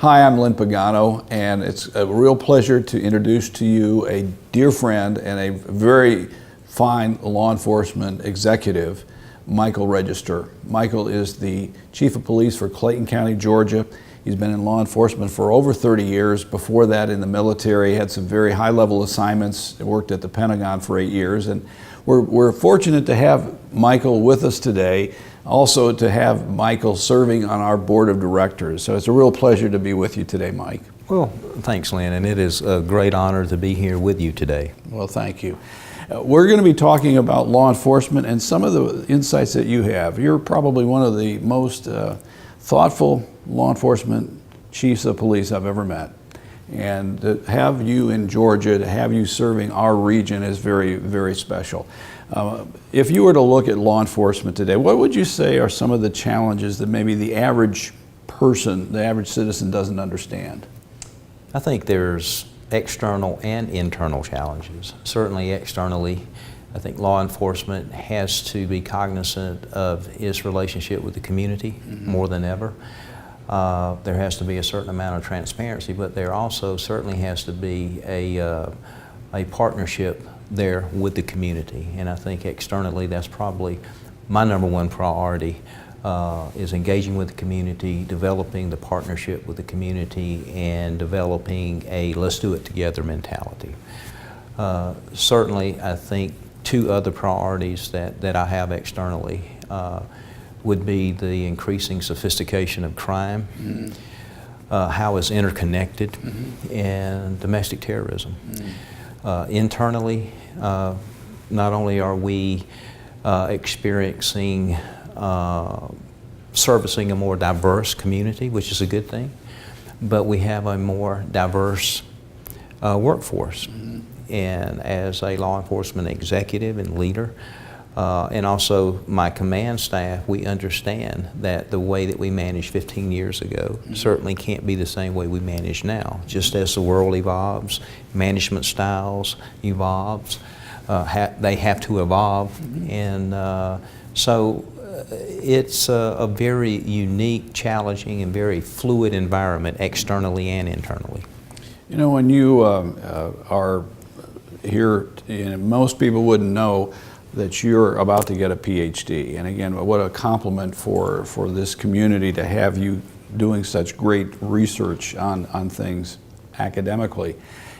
Hi, I'm Lynn Pagano, and it's a real pleasure to introduce to you a dear friend and a very fine law enforcement executive, Michael Register. Michael is the Chief of Police for Clayton County, Georgia. He's been in law enforcement for over 30 years. Before that, in the military, had some very high-level assignments, worked at the Pentagon for 8 years. And we're fortunate to have Michael with us today, also to have Michael serving on our board of directors. So it's a real pleasure to be with you today, Mike. Well, thanks, Lynn, and it is a great honor to be here with you today. Well, thank you. We're going to be talking about law enforcement and some of the insights that you have. You're probably one of the most thoughtful law enforcement chiefs of police I've ever met. And to have you in Georgia, to have you serving our region is very, very special. If you were to look at law enforcement today, what would you say are some of the challenges that maybe the average person, the average citizen doesn't understand? I think there's external and internal challenges. Certainly externally, I think law enforcement has to be cognizant of its relationship with the community more than ever. There has to be a certain amount of transparency, but there also certainly has to be a partnership there with the community. And I think externally, that's probably my #1 priority, is engaging with the community, developing the partnership with the community, and developing a let's do it together mentality. Certainly, I think 2 other priorities that I have externally would be the increasing sophistication of crime, how it's interconnected, and domestic terrorism. Internally, not only are we experiencing servicing a more diverse community, which is a good thing, but we have a more diverse workforce. And as a law enforcement executive and leader, and also my command staff, we understand that the way that we managed 15 years ago certainly can't be the same way we manage now. Just as the world evolves, management styles evolves, they have to evolve. And so it's a very unique, challenging, and very fluid environment externally and internally. You know, when you are here, most people wouldn't know that you're about to get a PhD. And again, what a compliment for this community to have you doing such great research on things academically.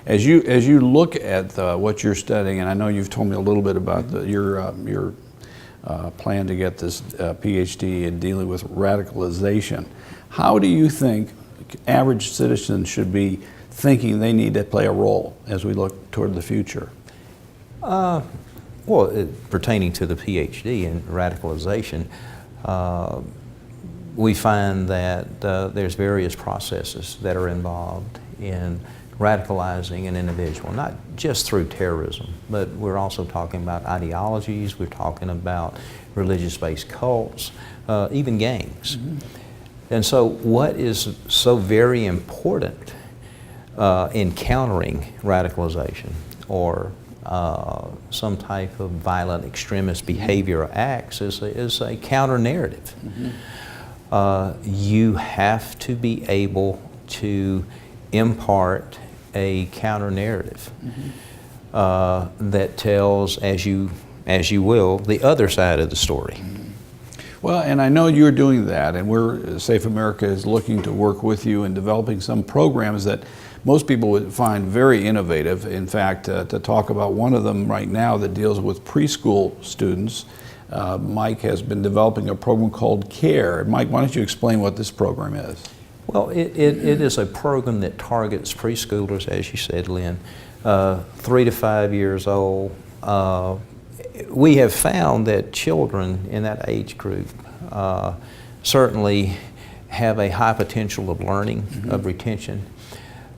As you look at what you're studying, and I know you've told me a little bit about your plan to get this PhD in dealing with radicalization, how do you think average citizens should be thinking they need to play a role as we look toward the future? Well, pertaining to the PhD in radicalization, we find that there's various processes that are involved in radicalizing an individual, not just through terrorism, but we're also talking about ideologies, we're talking about religious-based cults, even gangs. And so what is so very important in countering radicalization or some type of violent extremist behavior or acts is a counter-narrative. You have to be able to impart a counter-narrative that tells, as you will, the other side of the story. Well, and I know you're doing that, and Safe America is looking to work with you in developing some programs that most people would find very innovative. In fact, to talk about one of them right now that deals with preschool students, Mike has been developing a program called CARE. Mike, why don't you explain what this program is? Well, it is a program that targets preschoolers, as you said, Lynn, 3 to 5 years old. We have found that children in that age group certainly have a high potential of learning, of retention.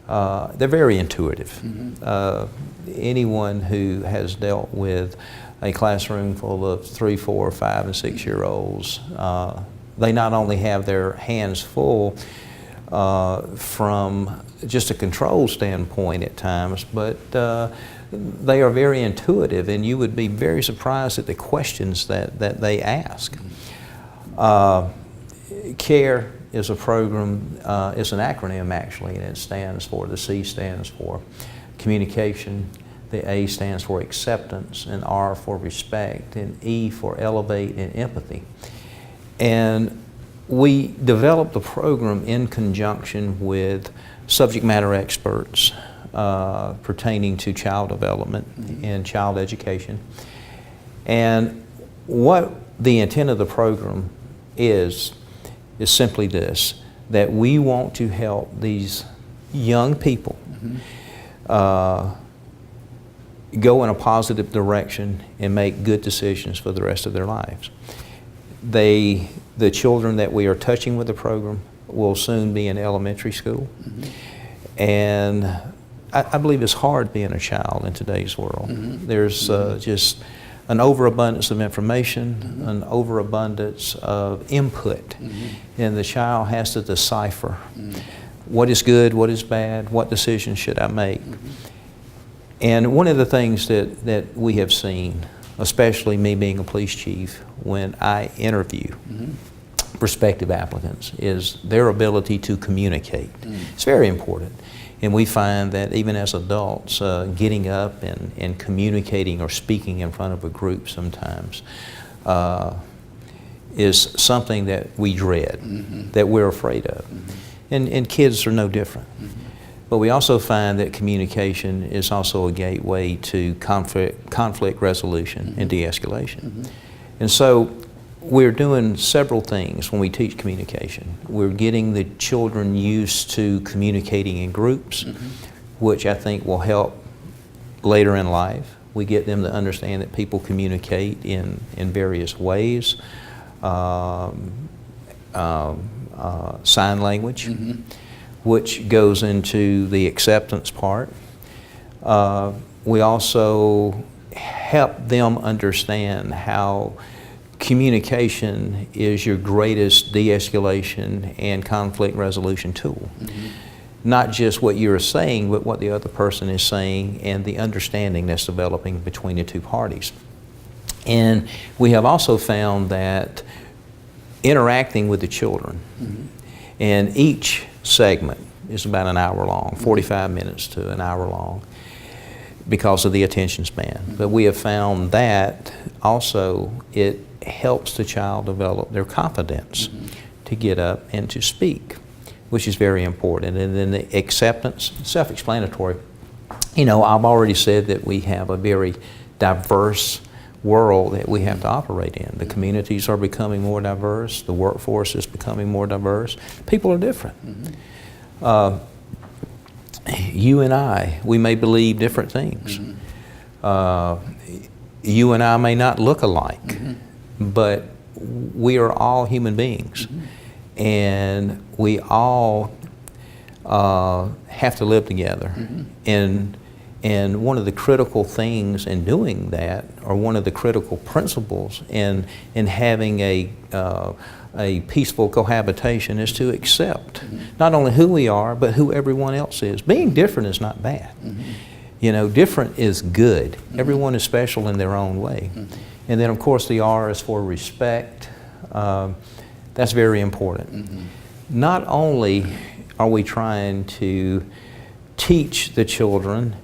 They're very intuitive. Anyone who has dealt with a classroom full of 3, 4, 5, and 6-year-olds, they not only have their hands full from just a control standpoint at times, but they are very intuitive, and you would be very surprised at the questions that they ask. CARE is a program, it's an acronym actually, and it stands for, the C stands for communication, the A stands for acceptance, and R for respect, and E for elevate and empathy. And we developed the program in conjunction with subject matter experts pertaining to child development and child education. And what the intent of the program is simply this, that we want to help these young people go in a positive direction and make good decisions for the rest of their lives. The children that we are touching with the program will soon be in elementary school. And I believe it's hard being a child in today's world. There's just an overabundance of information, an overabundance of input, and the child has to decipher what is good, what is bad, what decisions should I make. And one of the things that we have seen, especially me being a police chief, when I interview prospective applicants, is their ability to communicate. It's very important. And we find that even as adults, getting up and communicating or speaking in front of a group sometimes is something that we dread, that we're afraid of. And kids are no different. But we also find that communication is also a gateway to conflict resolution and de-escalation. And so we're doing several things when we teach communication. We're getting the children used to communicating in groups, which I think will help later in life. We get them to understand that people communicate in various ways. Sign language, which goes into the acceptance part. We also help them understand how communication is your greatest de-escalation and conflict resolution tool. Not just what you're saying, but what the other person is saying and the understanding that's developing between the two parties. And we have also found that interacting with the children, and each segment is about an hour long, 45 minutes to an hour long, because of the attention span. But we have found that also it helps the child develop their confidence to get up and to speak, which is very important. And then the acceptance, self-explanatory. You know, I've already said that we have a very diverse world that we have to operate in. The communities are becoming more diverse. The workforce is becoming more diverse. People are different. You and I, we may believe different things. You and I may not look alike, but we are all human beings. And we all have to live together. And one of the critical things in doing that, or one of the critical principles in having a peaceful cohabitation, is to accept not only who we are, but who everyone else is. Being different is not bad. You know, different is good. Everyone is special in their own way. And then, of course, the R is for respect. That's very important. Not only are we trying to teach the children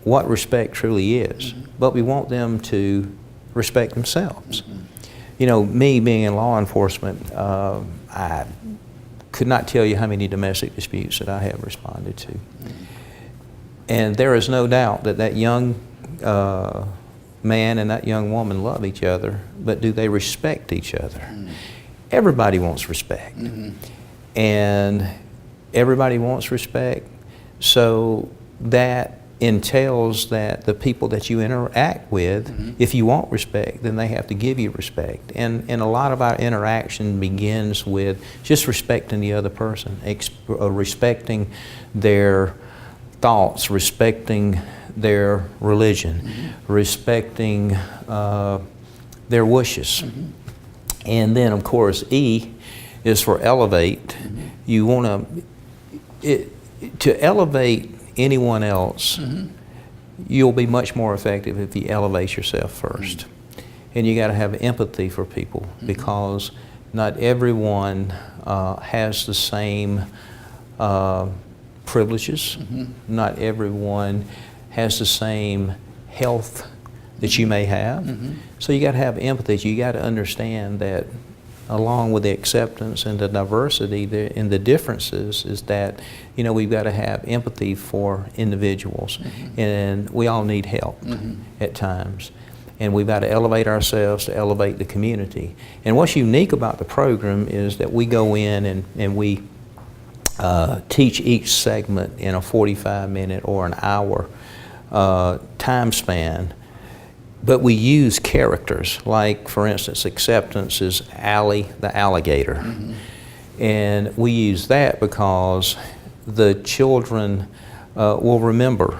what respect truly is, but we want them to respect themselves. You know, me being in law enforcement, I could not tell you how many domestic disputes that I have responded to. And there is no doubt that that young man and that young woman love each other, but do they respect each other? Everybody wants respect. And everybody wants respect, so that entails that the people that you interact with, if you want respect, then they have to give you respect. And a lot of our interaction begins with just respecting the other person, respecting their thoughts, respecting their religion, respecting their wishes. And then, of course, E is for elevate. You want to elevate anyone else, you'll be much more effective if you elevate yourself first. And you got to have empathy for people, because Not everyone has the same privileges. Not everyone has the same health that you may have. So you got to have empathy. You got to understand that along with the acceptance and the diversity and the differences is that, you know, we've got to have empathy for individuals. And we all need help at times. And we've got to elevate ourselves to elevate the community. And what's unique about the program is that we go in and we teach each segment in a 45-minute or an hour time span. But we use characters, like, for instance, acceptance is Allie the alligator. And we use that because the children will remember.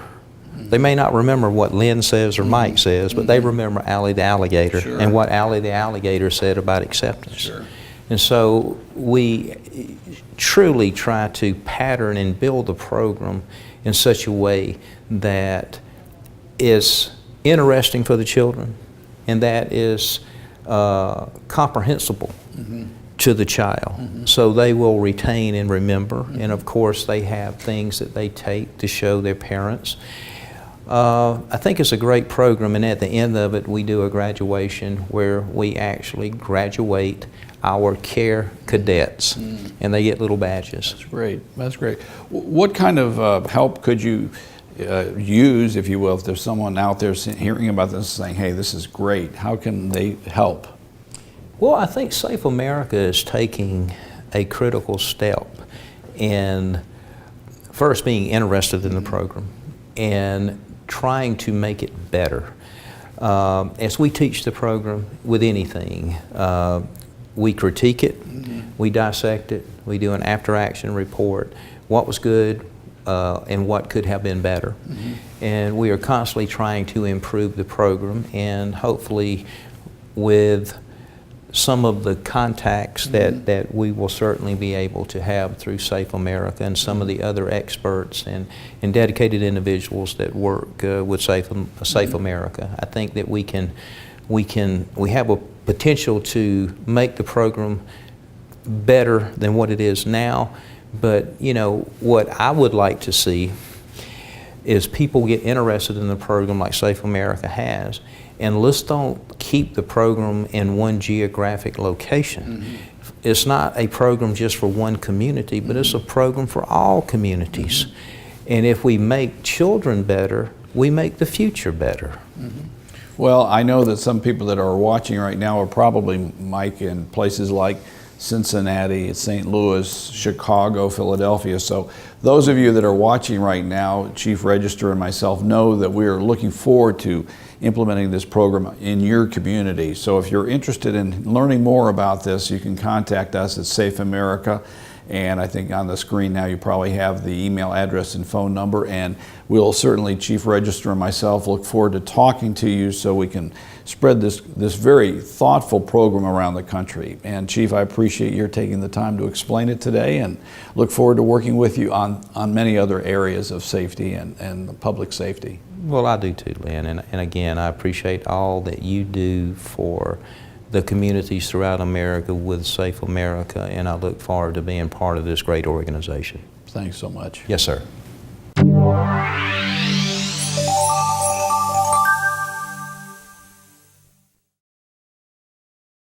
They may not remember what Lynn says or Mike says, but they remember Allie the alligator and what Allie the alligator said about acceptance. And so we truly try to pattern and build the program in such a way that is interesting for the children and that is comprehensible to the child. So they will retain and remember. And of course they have things that they take to show their parents. I think it's a great program, and at the end of it we do a graduation where we actually graduate our care cadets and they get little badges. That's great. That's great. What kind of help could you use, if you will, if there's someone out there hearing about this saying, hey, this is great? How can they help? Well, I think Safe America is taking a critical step in first being interested in the program and trying to make it better. As we teach the program with anything, we critique it, we dissect it, we do an after-action report, what was good and what could have been better. And we are constantly trying to improve the program, and hopefully with some of the contacts that we will certainly be able to have through Safe America and some of the other experts and dedicated individuals that work with Safe America. I think that we have a potential to make the program better than what it is now. But you know, what I would like to see is people get interested in the program like Safe America has, and let's don't keep the program in one geographic location. It's not a program just for one community, but it's a program for all communities. And if we make children better, we make the future better. Well, I know that some people that are watching right now are probably, Mike, in places like Cincinnati, St. Louis, Chicago, Philadelphia. So those of you that are watching right now, Chief Register and myself know that we are looking forward to implementing this program in your community. So if you're interested in learning more about this, you can contact us at Safe America. And I think on the screen now you probably have the email address and phone number, and we'll certainly, Chief Register and myself, look forward to talking to you so we can spread this very thoughtful program around the country. And Chief, I appreciate your taking the time to explain it today, and look forward to working with you on many other areas of safety and public safety. Well, I do too, Lynn, and again, I appreciate all that you do for the communities throughout America with Safe America, and I look forward to being part of this great organization. Thanks so much. Yes, sir.